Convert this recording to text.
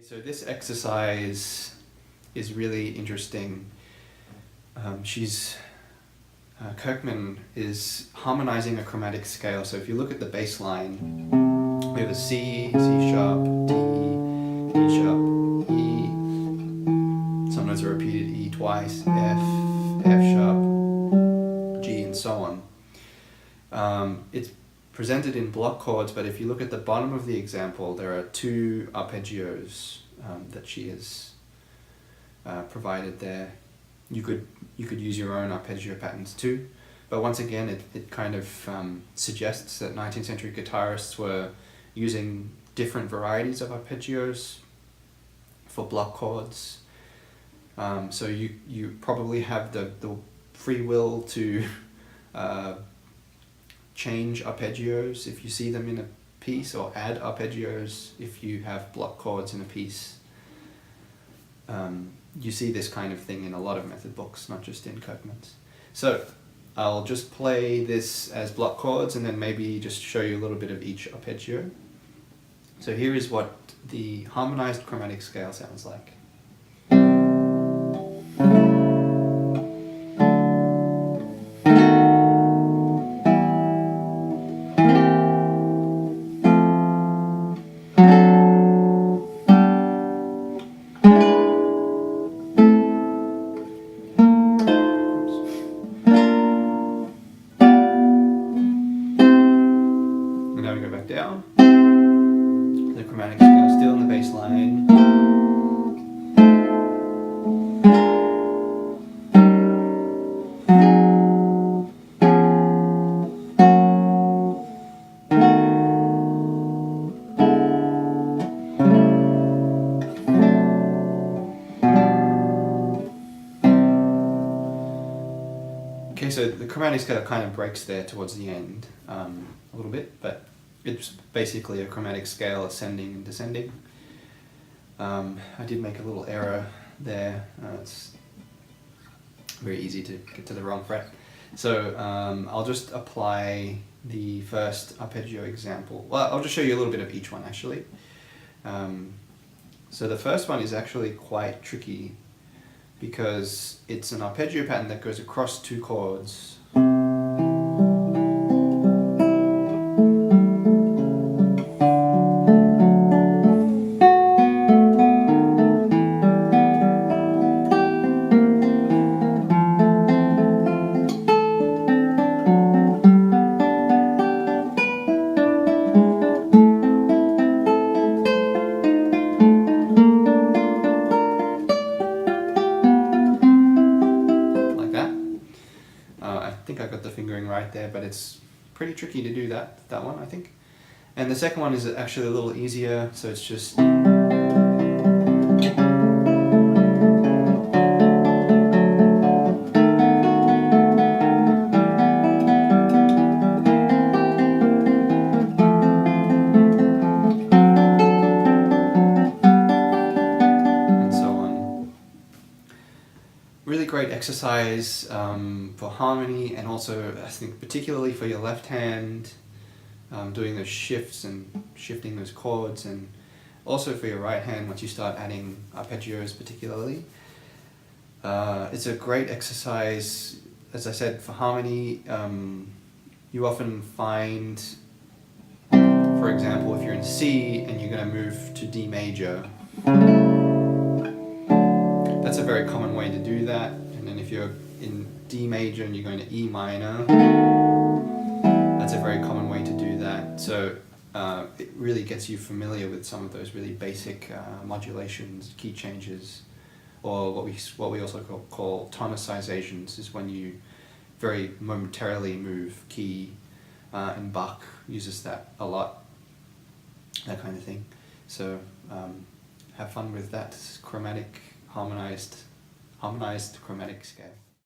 So this exercise is really interesting. Kirkman is harmonizing a chromatic scale. So if you look at the bass line, we have a C, C sharp, D, D sharp, E, sometimes a repeated E twice, F, F sharp, G, and so on. It's presented in block chords, but if you look at the bottom of the example, there are two arpeggios that she has provided there. You could use your own arpeggio patterns too, but once again it kind of suggests that 19th century guitarists were using different varieties of arpeggios for block chords. So you probably have the free will to change arpeggios if you see them in a piece, or add arpeggios if you have block chords in a piece. You see this kind of thing in a lot of method books, not just in Kirkman's. So I'll just play this as block chords and then maybe just show you a little bit of each arpeggio. So here is what the harmonized chromatic scale sounds like. Now we go back down. The chromatic scale still in the bass line. Okay, so the chromatic scale kind of breaks there towards the end a little bit, but it's basically a chromatic scale ascending and descending. I did make a little error there. It's very easy to get to the wrong fret. So I'll just apply the first arpeggio example. Well, I'll just show you a little bit of each one actually. So the first one is actually quite tricky because it's an arpeggio pattern that goes across two chords. I think I got the fingering right there, but it's pretty tricky to do that one, I think. And the second one is actually a little easier, so it's just really great exercise for harmony, and also I think particularly for your left hand, doing those shifts and shifting those chords, and also for your right hand once you start adding arpeggios particularly. It's a great exercise, as I said, for harmony. You often find, for example, if you're in C and you're going to move to D major, that's a very common way to do that. And then if you're in D major and you're going to E minor, that's a very common way to do that. So it really gets you familiar with some of those really basic modulations, key changes, or what we also call tonicizations, is when you very momentarily move key, and Bach uses that a lot, that kind of thing. So have fun with that chromatic harmonized chromatic scale.